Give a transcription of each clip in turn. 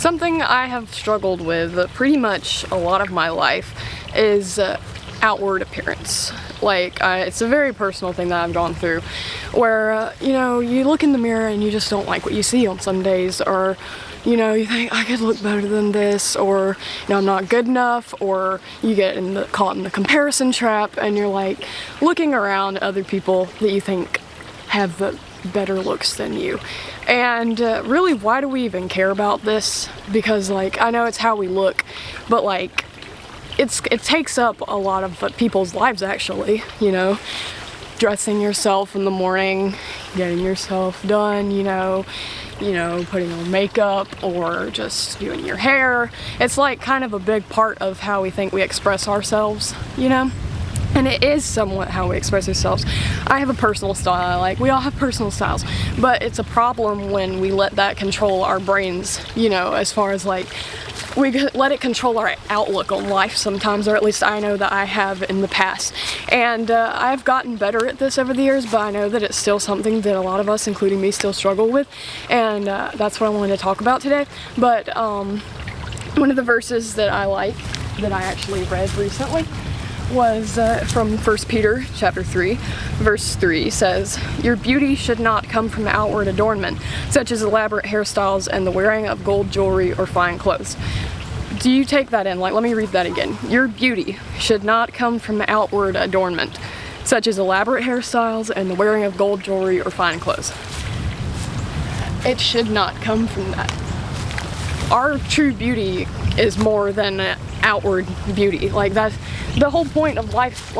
Something I have struggled with pretty much a lot of my life is outward appearance. It's a very personal thing that I've gone through where, you look in the mirror and you just don't like what you see on some days, or, you think, I could look better than this, or, I'm not good enough, or you get caught in the comparison trap and you're like looking around at other people that you think have better looks than you. And really, why do we even care about this? Because I know it's how we look, but it takes up a lot of people's lives, actually. Dressing yourself in the morning, getting yourself done, putting on makeup, or just doing your hair. It's kind of a big part of how we think we express ourselves, And it is somewhat how we express ourselves. I have a personal style I like. We all have personal styles. But it's a problem when we let that control our brains, as far as we let it control our outlook on life sometimes, or at least I know that I have in the past. And I've gotten better at this over the years, but I know that it's still something that a lot of us, including me, still struggle with. And that's what I wanted to talk about today. But one of the verses that I like, that I actually read recently, was from 1 Peter chapter 3, verse 3 says, "Your beauty should not come from outward adornment, such as elaborate hairstyles and the wearing of gold jewelry or fine clothes." Do you take that in? Let me read that again. Your beauty should not come from outward adornment, such as elaborate hairstyles and the wearing of gold jewelry or fine clothes. It should not come from that. Our true beauty is more than outward beauty. That's the whole point of life.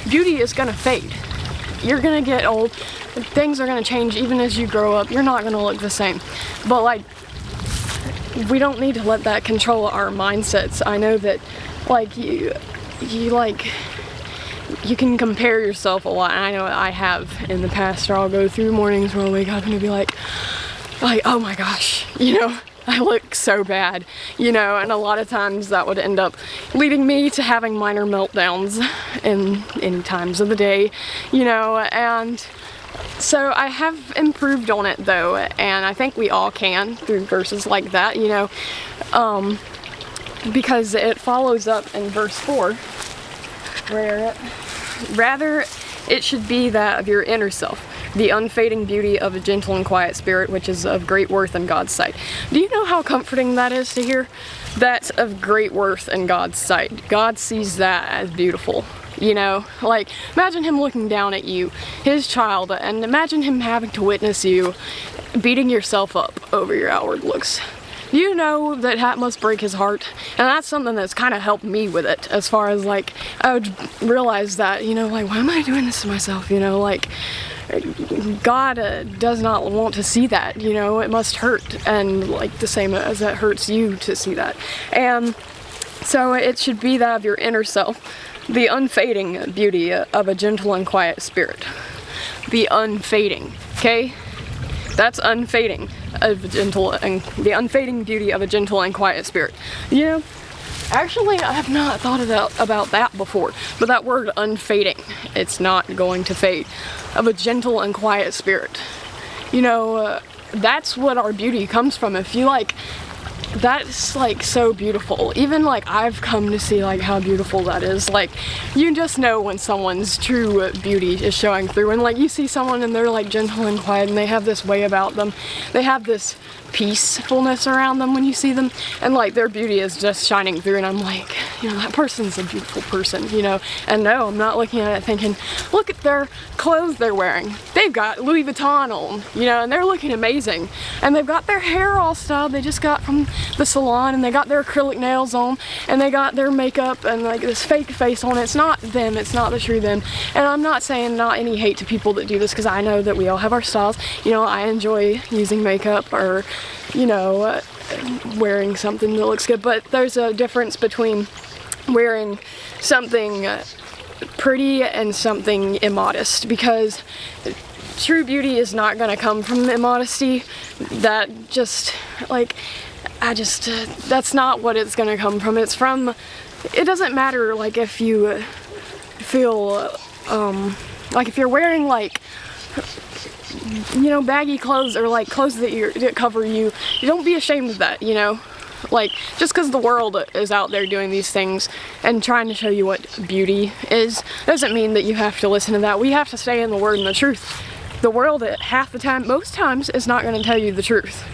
Beauty is gonna fade. You're gonna get old. Things are gonna change even as you grow up. You're not gonna look the same. But we don't need to let that control our mindsets. I know that you can compare yourself a lot. And I know I have in the past, or I'll go through mornings where I'll wake up and I'll be like, oh my gosh, I look so bad, and a lot of times that would end up leading me to having minor meltdowns in any times of the day, and so I have improved on it though, and I think we all can through verses like that, because it follows up in verse 4, where rather it should be that of your inner self, the unfading beauty of a gentle and quiet spirit, which is of great worth in God's sight. Do you know how comforting that is to hear? That's of great worth in God's sight. God sees that as beautiful. Imagine him looking down at you, his child, and imagine him having to witness you beating yourself up over your outward looks. Do you know that must break his heart? And that's something that's kind of helped me with it, as far as I would realize that, why am I doing this to myself? God does not want to see that, it must hurt, and the same as it hurts you to see that. And so it should be that of your inner self, the unfading beauty of a gentle and quiet spirit. The unfading, okay? That's unfading of the unfading beauty of a gentle and quiet spirit. Actually, I have not thought about that before, but that word unfading, it's not going to fade, of a gentle and quiet spirit. That's what our beauty comes from. If you that's so beautiful. Even I've come to see how beautiful that is. You just know when someone's true beauty is showing through, and you see someone and they're gentle and quiet and they have this way about them. They have this peacefulness around them when you see them, and their beauty is just shining through, and I'm that person's a beautiful person, and no, I'm not looking at it thinking, look at their clothes they're wearing. They've got Louis Vuitton on, and they're looking amazing, and they've got their hair all styled, they just got from the salon, and they got their acrylic nails on, and they got their makeup and this fake face on. It's not them, it's not the true them. And I'm not saying not any hate to people that do this, because I know that we all have our styles. I enjoy using makeup, or wearing something that looks good, but there's a difference between wearing something pretty and something immodest, because true beauty is not going to come from immodesty. That just that's not what it's going to come from. It's from, it doesn't matter if you feel if you're wearing baggy clothes, or clothes that cover you, don't be ashamed of that, Like, just because the world is out there doing these things and trying to show you what beauty is, doesn't mean that you have to listen to that. We have to stay in the Word and the truth. The world, half the time, most times, is not going to tell you the truth.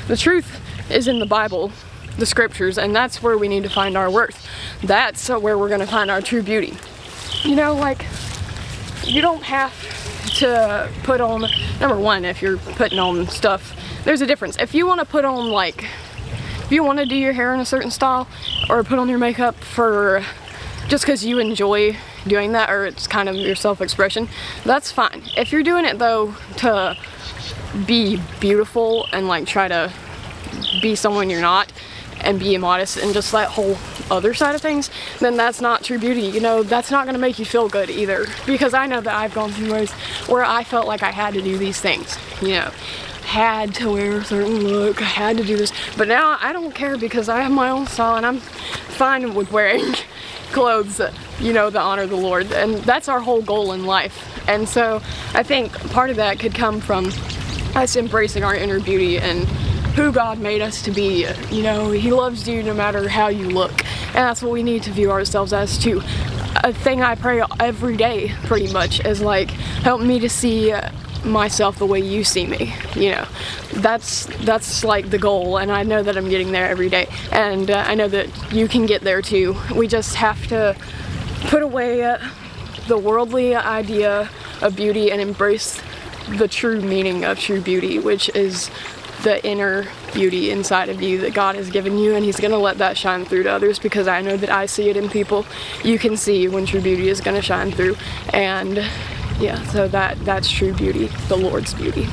The truth is in the Bible, the scriptures, and that's where we need to find our worth. That's where we're going to find our true beauty. You know, like, you don't have to put on, number one, if you're putting on stuff, there's a difference. If you want to put on, like, if you want to do your hair in a certain style or put on your makeup for just because you enjoy doing that, or it's kind of your self-expression, that's fine. If you're doing it though to be beautiful and like try to be someone you're not and be immodest and just that whole other side of things, then that's not true beauty. You know, that's not going to make you feel good either, because I know that I've gone through ways where I felt like I had to do these things, you know, had to wear a certain look, I had to do this, but now I don't care because I have my own style and I'm fine with wearing clothes that, you know, that honor the Lord, and that's our whole goal in life. And so I think part of that could come from us embracing our inner beauty and who God made us to be. You know, He loves you no matter how you look, and that's what we need to view ourselves as too. A thing I pray every day pretty much is like, help me to see myself the way you see me. You know, that's like the goal, and I know that I'm getting there every day, and I know that you can get there too. We just have to put away the worldly idea of beauty and embrace the true meaning of true beauty, which is the inner beauty inside of you that God has given you, and He's going to let that shine through to others, because I know that I see it in people. You can see when true beauty is going to shine through, and yeah, so that's true beauty, the Lord's beauty.